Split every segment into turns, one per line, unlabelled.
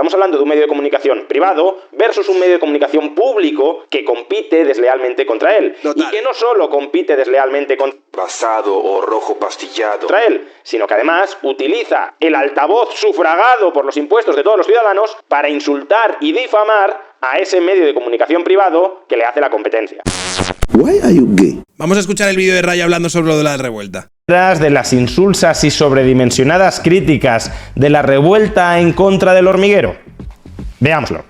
Estamos hablando de un medio de comunicación privado versus un medio de comunicación público que compite deslealmente contra él.
Total.
Y que no solo compite deslealmente
Basado o rojo pastillado
contra él, sino que además utiliza el altavoz sufragado por los impuestos de todos los ciudadanos para insultar y difamar a ese medio de comunicación privado que le hace la competencia.
Why are you gay?
Vamos a escuchar el vídeo de Ray hablando sobre lo de la revuelta.
De las insulsas y sobredimensionadas críticas de la revuelta en contra del hormiguero. Veámoslo.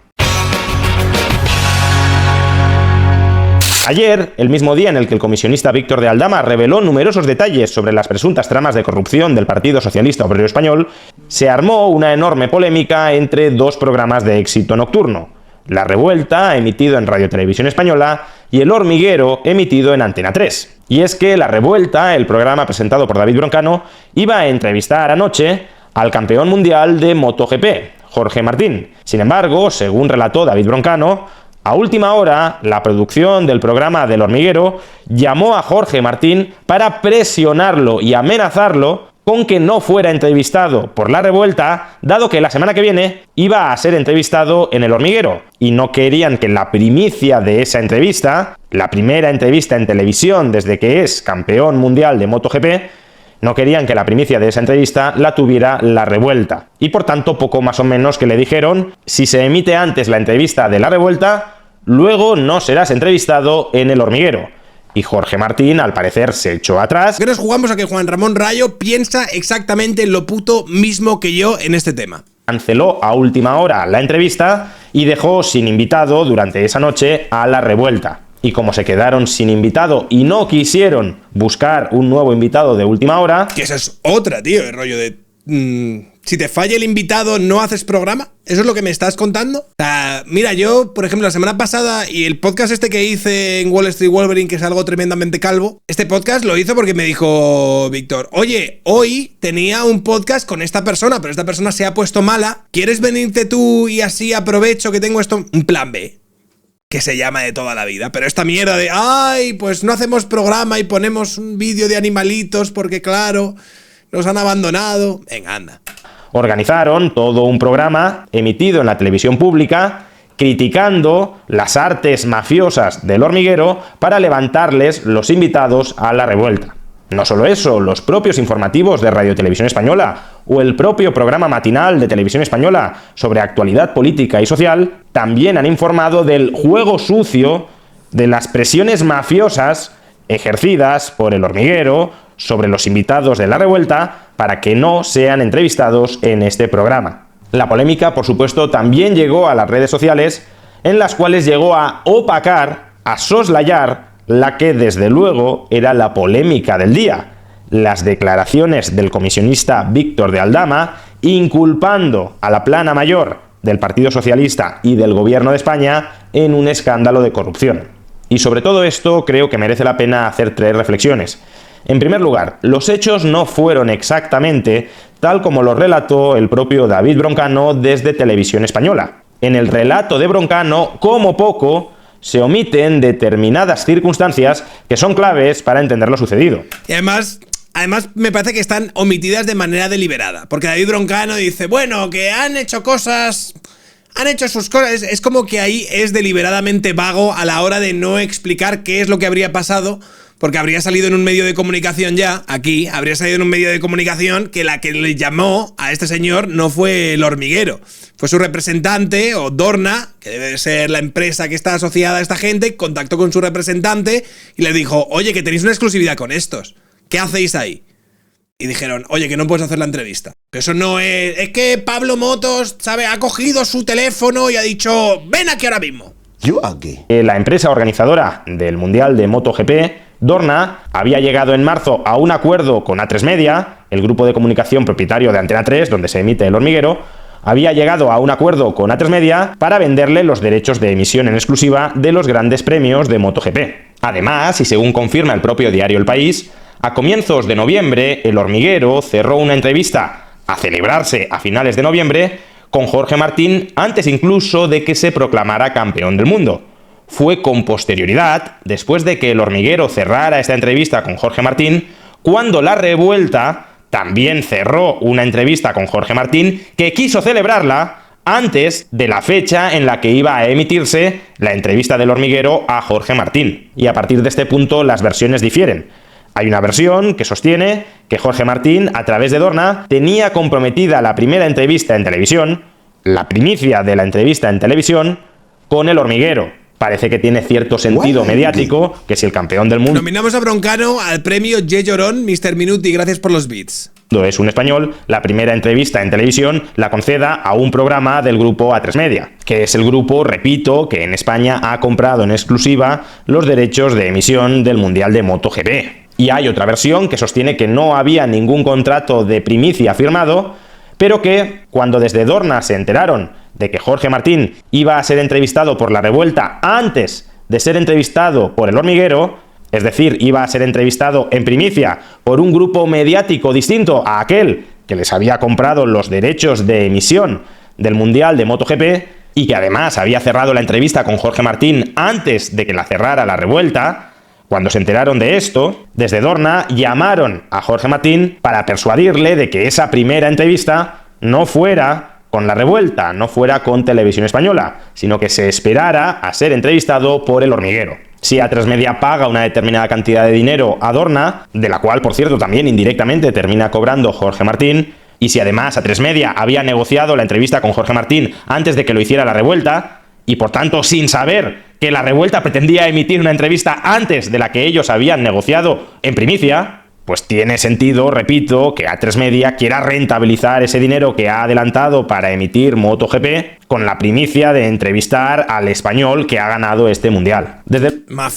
Ayer, el mismo día en el que el comisionista Víctor de Aldama reveló numerosos detalles sobre las presuntas tramas de corrupción del Partido Socialista Obrero Español, se armó una enorme polémica entre dos programas de éxito nocturno: La Revuelta, emitido en Radio Televisión Española, y El Hormiguero, emitido en Antena 3. Y es que La Revuelta, el programa presentado por David Broncano, iba a entrevistar anoche al campeón mundial de MotoGP, Jorge Martín. Sin embargo, según relató David Broncano, a última hora, la producción del programa del Hormiguero llamó a Jorge Martín para presionarlo y amenazarlo con que no fuera entrevistado por La Revuelta, dado que la semana que viene iba a ser entrevistado en El Hormiguero, y no querían que la primicia de esa entrevista, la primera entrevista en televisión desde que es campeón mundial de MotoGP, no querían que la primicia de esa entrevista la tuviera La Revuelta. Y por tanto, poco más o menos que le dijeron: si se emite antes la entrevista de La Revuelta, luego no serás entrevistado en El Hormiguero. Y Jorge Martín, al parecer, se echó atrás.
Que nos jugamos a que Juan Ramón Rayo piensa exactamente lo puto mismo que yo en este tema.
Canceló a última hora la entrevista y dejó sin invitado durante esa noche a La Revuelta. Y como se quedaron sin invitado y no quisieron buscar un nuevo invitado de última hora...
Que esa es otra, tío, el rollo de... si te falla el invitado, ¿no haces programa? ¿Eso es lo que me estás contando? O sea, mira, yo, por ejemplo, la semana pasada, y el podcast este que hice en Wall Street Wolverine, que es algo tremendamente calvo, este podcast lo hizo porque me dijo Víctor: oye, hoy tenía un podcast con esta persona, pero esta persona se ha puesto mala, ¿quieres venirte tú y así aprovecho que tengo esto? Un plan B, que se llama de toda la vida. Pero esta mierda de, ay, pues no hacemos programa y ponemos un vídeo de animalitos porque, claro, nos han abandonado. Venga, anda.
Organizaron todo un programa emitido en la televisión pública criticando las artes mafiosas del Hormiguero para levantarles los invitados a La Revuelta. No solo eso, los propios informativos de Radio Televisión Española o el propio programa matinal de Televisión Española sobre actualidad política y social también han informado del juego sucio, de las presiones mafiosas ejercidas por el Hormiguero sobre los invitados de La Revuelta para que no sean entrevistados en este programa. La polémica, por supuesto, también llegó a las redes sociales, en las cuales llegó a opacar, a soslayar la que desde luego era la polémica del día: las declaraciones del comisionista Víctor de Aldama inculpando a la plana mayor del Partido Socialista y del Gobierno de España en un escándalo de corrupción. Y sobre todo esto creo que merece la pena hacer 3 reflexiones. En primer lugar, los hechos no fueron exactamente tal como lo relató el propio David Broncano desde Televisión Española. En el relato de Broncano, como poco, se omiten determinadas circunstancias que son claves para entender lo sucedido.
Y además me parece que están omitidas de manera deliberada, porque David Broncano dice, bueno, que han hecho cosas, han hecho sus cosas. Es como que ahí es deliberadamente vago a la hora de no explicar qué es lo que habría pasado, porque habría salido en un medio de comunicación ya, aquí, habría salido en un medio de comunicación que la que le llamó a este señor no fue El Hormiguero, fue su representante, o Dorna, que debe ser la empresa que está asociada a esta gente, contactó con su representante y le dijo, oye, que tenéis una exclusividad con estos, ¿qué hacéis ahí? Y dijeron, oye, que no puedes hacer la entrevista. Que eso no es... Es que Pablo Motos, ¿sabe? Ha cogido su teléfono y ha dicho, ven aquí ahora mismo.
You are gay.
La empresa organizadora del Mundial de MotoGP, Dorna, había llegado en marzo a un acuerdo con A3 Media, el grupo de comunicación propietario de Antena 3, donde se emite El Hormiguero, había llegado a un acuerdo con A3 Media para venderle los derechos de emisión en exclusiva de los grandes premios de MotoGP. Además, y según confirma el propio diario El País, a comienzos de noviembre, El Hormiguero cerró una entrevista a celebrarse a finales de noviembre con Jorge Martín antes incluso de que se proclamara campeón del mundo. Fue con posterioridad, después de que El Hormiguero cerrara esta entrevista con Jorge Martín, cuando La Revuelta también cerró una entrevista con Jorge Martín, que quiso celebrarla antes de la fecha en la que iba a emitirse la entrevista del Hormiguero a Jorge Martín. Y a partir de este punto las versiones difieren. Hay una versión que sostiene que Jorge Martín, a través de Dorna, tenía comprometida la primera entrevista en televisión, la primicia de la entrevista en televisión, con el Hormiguero. Parece que tiene cierto sentido mediático que si el campeón del mundo
Nominamos a Broncano al premio Ye Llorón, Mr. Minuti, gracias por los beats.
Es un español, la primera entrevista en televisión la conceda a un programa del grupo A3 Media, que es el grupo, repito, que en España ha comprado en exclusiva los derechos de emisión del Mundial de MotoGP. Y hay otra versión que sostiene que no había ningún contrato de primicia firmado, pero que cuando desde Dorna se enteraron de que Jorge Martín iba a ser entrevistado por La Revuelta antes de ser entrevistado por El Hormiguero, es decir, iba a ser entrevistado en primicia por un grupo mediático distinto a aquel que les había comprado los derechos de emisión del Mundial de MotoGP y que además había cerrado la entrevista con Jorge Martín antes de que la cerrara La Revuelta. Cuando se enteraron de esto, desde Dorna llamaron a Jorge Martín para persuadirle de que esa primera entrevista no fuera con La Revuelta, no fuera con Televisión Española, sino que se esperara a ser entrevistado por El Hormiguero. Si A3 Media paga una determinada cantidad de dinero a Dorna, de la cual, por cierto, también indirectamente termina cobrando Jorge Martín, y si además A3 Media había negociado la entrevista con Jorge Martín antes de que lo hiciera La Revuelta, y por tanto sin saber que La Revuelta pretendía emitir una entrevista antes de la que ellos habían negociado en primicia, pues tiene sentido, repito, que A3 Media quiera rentabilizar ese dinero que ha adelantado para emitir MotoGP con la primicia de entrevistar al español que ha ganado este mundial.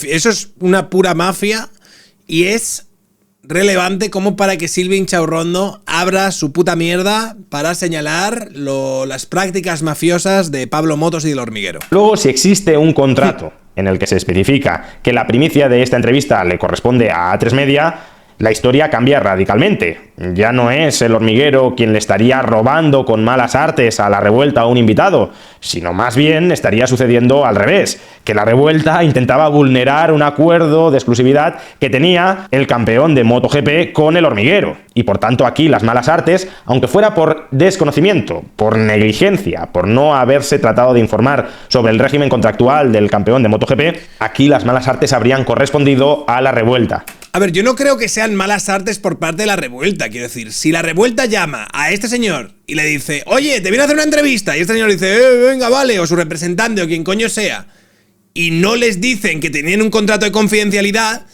Eso es una pura mafia y es relevante como para que Silvia Inchaurrondo abra su puta mierda para señalar las prácticas mafiosas de Pablo Motos y del Hormiguero.
Luego, si existe un contrato en el que se especifica que la primicia de esta entrevista le corresponde a A3 Media, la historia cambia radicalmente. Ya no es El Hormiguero quien le estaría robando con malas artes a La Revuelta a un invitado, sino más bien estaría sucediendo al revés, que La Revuelta intentaba vulnerar un acuerdo de exclusividad que tenía el campeón de MotoGP con El Hormiguero. Y por tanto aquí las malas artes, aunque fuera por desconocimiento, por negligencia, por no haberse tratado de informar sobre el régimen contractual del campeón de MotoGP, aquí las malas artes habrían correspondido a La Revuelta.
A ver, yo no creo que sean malas artes por parte de La Revuelta, quiero decir, si La Revuelta llama a este señor y le dice, oye, te viene a hacer una entrevista, y este señor dice, venga, vale, o su representante o quien coño sea, y no les dicen que tenían un contrato de confidencialidad,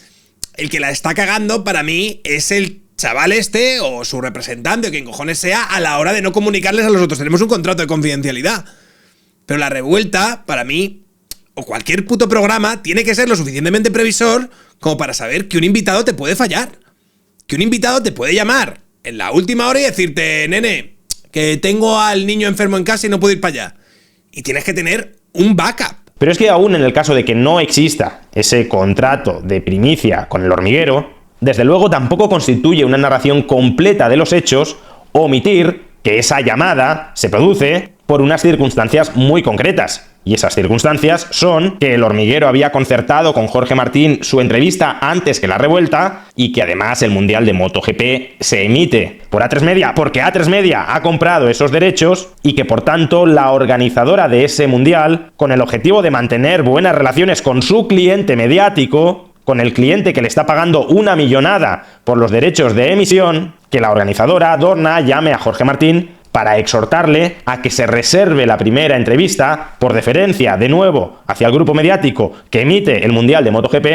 el que la está cagando para mí es el chaval este o su representante o quien cojones sea a la hora de no comunicarles a los otros, tenemos un contrato de confidencialidad. Pero La Revuelta, para mí, o cualquier puto programa, tiene que ser lo suficientemente previsor como para saber que un invitado te puede fallar. Que un invitado te puede llamar en la última hora y decirte, nene, que tengo al niño enfermo en casa y no puedo ir para allá. Y tienes que tener un backup.
Pero es que aún en el caso de que no exista ese contrato de primicia con El Hormiguero, desde luego tampoco constituye una narración completa de los hechos omitir que esa llamada se produce por unas circunstancias muy concretas. Y esas circunstancias son que El Hormiguero había concertado con Jorge Martín su entrevista antes que La Revuelta y que además el Mundial de MotoGP se emite por A3 Media porque A3 Media ha comprado esos derechos y que por tanto la organizadora de ese Mundial, con el objetivo de mantener buenas relaciones con su cliente mediático, con el cliente que le está pagando una millonada por los derechos de emisión, que la organizadora, Dorna, llame a Jorge Martín para exhortarle a que se reserve la primera entrevista, por deferencia, de nuevo, hacia el grupo mediático que emite el Mundial de MotoGP,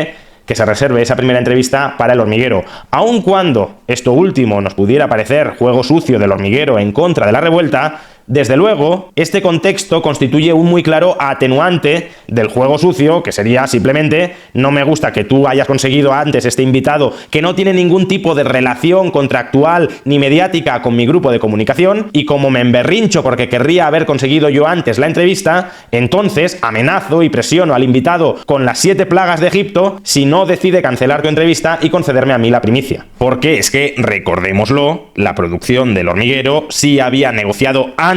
que se reserve esa primera entrevista para El Hormiguero. Aun cuando esto último nos pudiera parecer juego sucio del Hormiguero en contra de La Revuelta, desde luego, este contexto constituye un muy claro atenuante del juego sucio, que sería simplemente, no me gusta que tú hayas conseguido antes este invitado que no tiene ningún tipo de relación contractual ni mediática con mi grupo de comunicación, y como me emberrincho porque querría haber conseguido yo antes la entrevista, entonces amenazo y presiono al invitado con las 7 plagas de Egipto si no decide cancelar tu entrevista y concederme a mí la primicia. Porque es que, recordémoslo, la producción del Hormiguero sí había negociado antes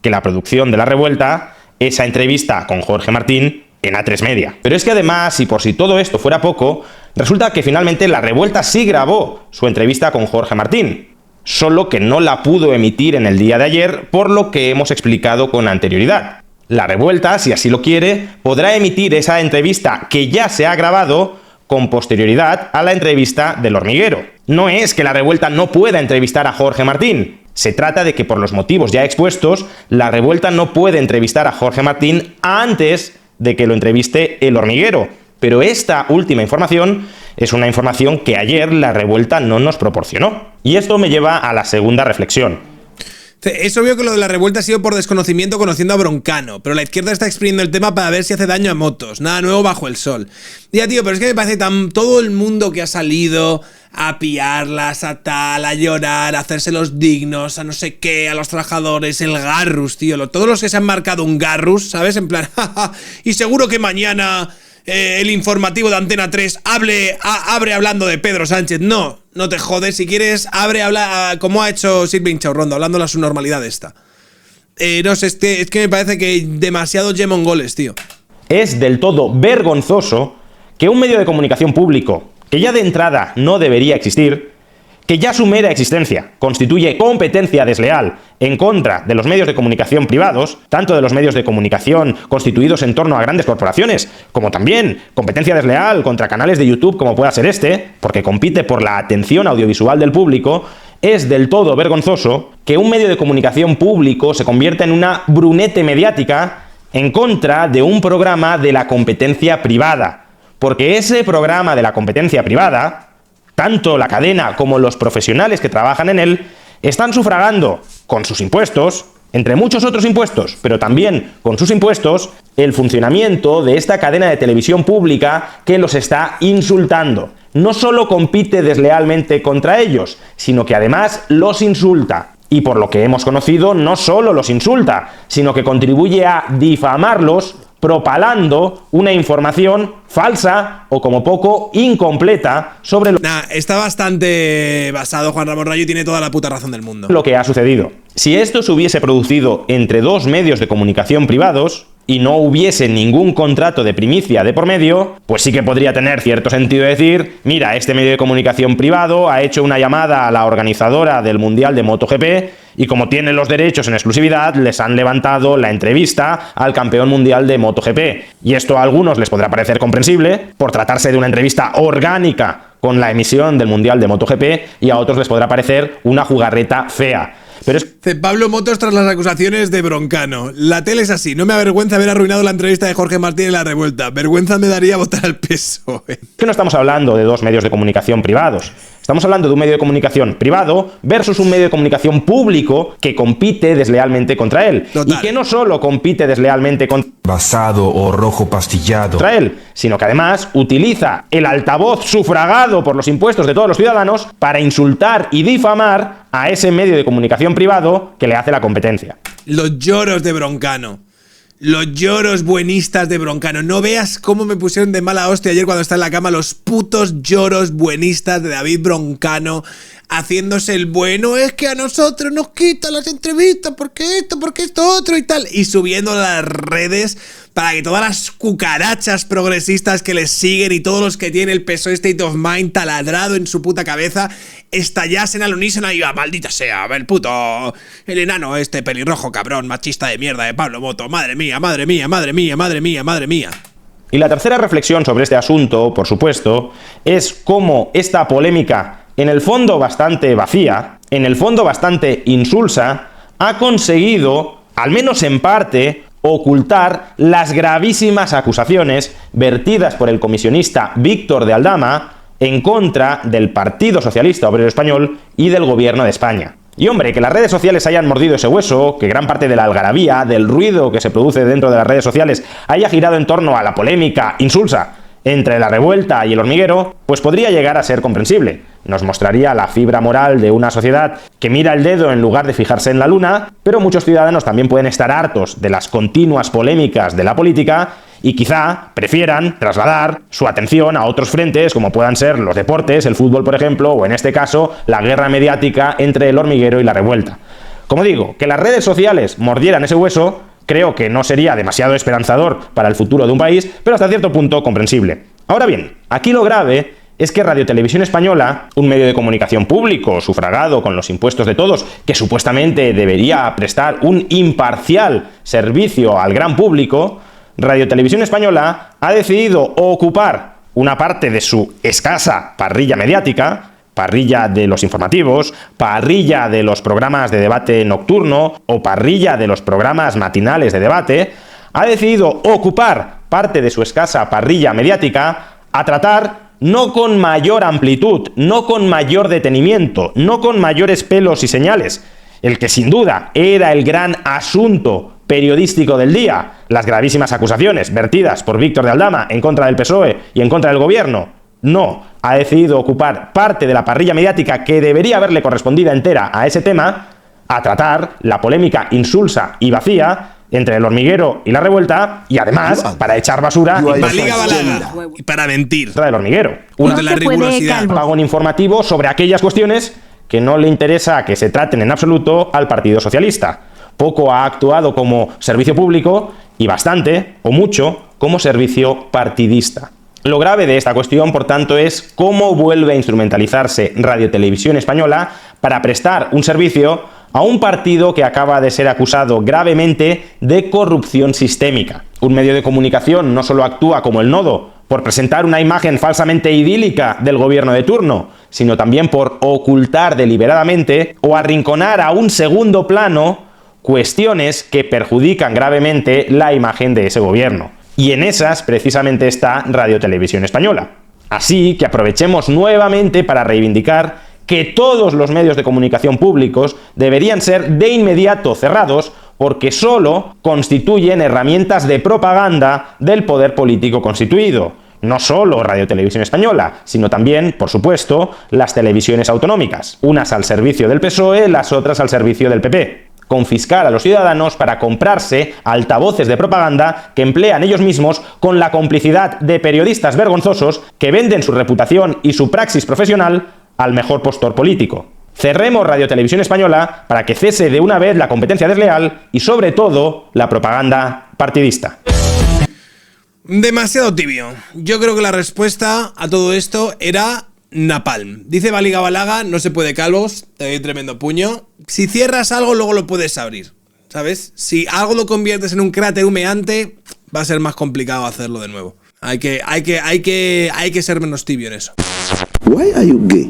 que la producción de La Revuelta esa entrevista con Jorge Martín en A3 Media. Pero es que además, y por si todo esto fuera poco, resulta que finalmente La Revuelta sí grabó su entrevista con Jorge Martín. solo que no la pudo emitir en el día de ayer, por lo que hemos explicado con anterioridad. La Revuelta, si así lo quiere, podrá emitir esa entrevista que ya se ha grabado con posterioridad a la entrevista del Hormiguero. No es que la Revuelta no pueda entrevistar a Jorge Martín. Se trata de que por los motivos ya expuestos, la Revuelta no puede entrevistar a Jorge Martín antes de que lo entreviste el Hormiguero. Pero esta última información es una información que ayer la Revuelta no nos proporcionó. Y esto me lleva a la segunda reflexión.
Es obvio que lo de la Revuelta ha sido por desconocimiento conociendo a Broncano, pero la izquierda está exprimiendo el tema para ver si hace daño a motos. Nada nuevo bajo el sol. Ya, tío, pero es que me parece todo el mundo que ha salido a piarlas, a tal, a llorar, a hacerse los dignos, a no sé qué, a los trabajadores, el garrus, tío. Todos los que se han marcado un garrus, ¿sabes? En plan, jaja, y seguro que mañana el informativo de Antena 3 abre hablando de Pedro Sánchez. No te jodes, si quieres, habla como ha hecho Silvia Inchaurrondo, hablando de su normalidad esta. No sé, es que me parece que demasiado yemongoles, tío.
Es del todo vergonzoso que un medio de comunicación público, que ya de entrada no debería existir, que ya su mera existencia constituye competencia desleal en contra de los medios de comunicación privados, tanto de los medios de comunicación constituidos en torno a grandes corporaciones, como también competencia desleal contra canales de YouTube como pueda ser este, porque compite por la atención audiovisual del público. Es del todo vergonzoso que un medio de comunicación público se convierta en una brunete mediática en contra de un programa de la competencia privada, porque ese programa de la competencia privada, tanto la cadena como los profesionales que trabajan en él, están sufragando con sus impuestos, entre muchos otros impuestos, pero también con sus impuestos, el funcionamiento de esta cadena de televisión pública que los está insultando. No solo compite deslealmente contra ellos, sino que además los insulta. Y por lo que hemos conocido, no solo los insulta, sino que contribuye a difamarlos, propalando una información falsa o como poco incompleta sobre
Está bastante basado Juan Ramón Rayo y tiene toda la puta razón del mundo.
Lo que ha sucedido. Si esto se hubiese producido entre dos medios de comunicación privados y no hubiese ningún contrato de primicia de por medio, pues sí que podría tener cierto sentido decir, mira, este medio de comunicación privado ha hecho una llamada a la organizadora del Mundial de MotoGP y como tienen los derechos en exclusividad, les han levantado la entrevista al campeón mundial de MotoGP. Y esto a algunos les podrá parecer comprensible, por tratarse de una entrevista orgánica con la emisión del Mundial de MotoGP, y a otros les podrá parecer una jugarreta fea. Pero es
Pablo Motos tras las acusaciones de Broncano. La tele es así. No me avergüenza haber arruinado la entrevista de Jorge Martín en La Revuelta. Vergüenza me daría votar al PSOE.
que no estamos hablando de dos medios de comunicación privados. Estamos hablando de un medio de comunicación privado versus un medio de comunicación público que compite deslealmente contra él.
Total.
Y que no solo compite deslealmente
Basado o rojo pastillado.
contra él, sino que además utiliza el altavoz sufragado por los impuestos de todos los ciudadanos para insultar y difamar a ese medio de comunicación privado que le hace la competencia.
Los lloros de Broncano. Los lloros buenistas de Broncano. No veas cómo me pusieron de mala hostia ayer cuando estaba en la cama los putos lloros buenistas de David Broncano haciéndose el bueno. Es que a nosotros nos quitan las entrevistas porque esto otro y tal. Y subiendo a las redes para que todas las cucarachas progresistas que les siguen y todos los que tienen el PSOE State of Mind taladrado en su puta cabeza estallasen al unísono y maldita sea, el enano este pelirrojo cabrón machista de mierda de Pablo Moto. Madre mía, madre mía, madre mía, madre mía, madre mía.
Y la tercera reflexión sobre este asunto, por supuesto, es cómo esta polémica, en el fondo bastante vacía, en el fondo bastante insulsa, ha conseguido, al menos en parte, ocultar las gravísimas acusaciones vertidas por el comisionista Víctor de Aldama en contra del Partido Socialista Obrero Español y del Gobierno de España. Y hombre, que las redes sociales hayan mordido ese hueso, que gran parte de la algarabía, del ruido que se produce dentro de las redes sociales haya girado en torno a la polémica insulsa entre La Revuelta y El Hormiguero, pues podría llegar a ser comprensible. Nos mostraría la fibra moral de una sociedad que mira el dedo en lugar de fijarse en la luna, pero muchos ciudadanos también pueden estar hartos de las continuas polémicas de la política y quizá prefieran trasladar su atención a otros frentes como puedan ser los deportes, el fútbol por ejemplo, o en este caso la guerra mediática entre El Hormiguero y La Revuelta. Como digo, que las redes sociales mordieran ese hueso creo que no sería demasiado esperanzador para el futuro de un país, pero hasta cierto punto comprensible. Ahora bien, aquí lo grave es que Radio Televisión Española, un medio de comunicación público, sufragado con los impuestos de todos, que supuestamente debería prestar un imparcial servicio al gran público, Radio Televisión Española ha decidido ocupar una parte de su escasa parrilla mediática, parrilla de los informativos, parrilla de los programas de debate nocturno o parrilla de los programas matinales de debate, ha decidido ocupar parte de su escasa parrilla mediática a tratar no con mayor amplitud, no con mayor detenimiento, no con mayores pelos y señales, el que sin duda era el gran asunto periodístico del día, las gravísimas acusaciones vertidas por Víctor de Aldama en contra del PSOE y en contra del gobierno. No, ha decidido ocupar parte de la parrilla mediática que debería haberle correspondido entera a ese tema, a tratar la polémica insulsa y vacía entre El Hormiguero y La Revuelta, y además para echar basura
Baliga Balaga, y para mentir.
del Hormiguero.
Una de la rigurosidad.
Pago informativo sobre aquellas cuestiones que no le interesa que se traten en absoluto al Partido Socialista. Poco ha actuado como servicio público y bastante, o mucho, como servicio partidista. Lo grave de esta cuestión, por tanto, es cómo vuelve a instrumentalizarse Radio Televisión Española para prestar un servicio a un partido que acaba de ser acusado gravemente de corrupción sistémica. Un medio de comunicación no solo actúa como el nodo por presentar una imagen falsamente idílica del gobierno de turno, sino también por ocultar deliberadamente o arrinconar a un segundo plano cuestiones que perjudican gravemente la imagen de ese gobierno. Y en esas precisamente está Radio Televisión Española. Así que aprovechemos nuevamente para reivindicar que todos los medios de comunicación públicos deberían ser de inmediato cerrados porque solo constituyen herramientas de propaganda del poder político constituido. No solo Radio Televisión Española, sino también, por supuesto, las televisiones autonómicas, unas al servicio del PSOE, las otras al servicio del PP. Confiscar a los ciudadanos para comprarse altavoces de propaganda que emplean ellos mismos con la complicidad de periodistas vergonzosos que venden su reputación y su praxis profesional al mejor postor político. Cerremos Radio Televisión Española para que cese de una vez la competencia desleal y, sobre todo, la propaganda partidista.
Demasiado tibio. Yo creo que la respuesta a todo esto era napalm. Dice Baliga Balaga, no se puede calvos, te doy tremendo puño. Si cierras algo, luego lo puedes abrir, ¿sabes? Si algo lo conviertes en un cráter humeante, va a ser más complicado hacerlo de nuevo. Hay que ser menos tibio en eso.
Why are you gay?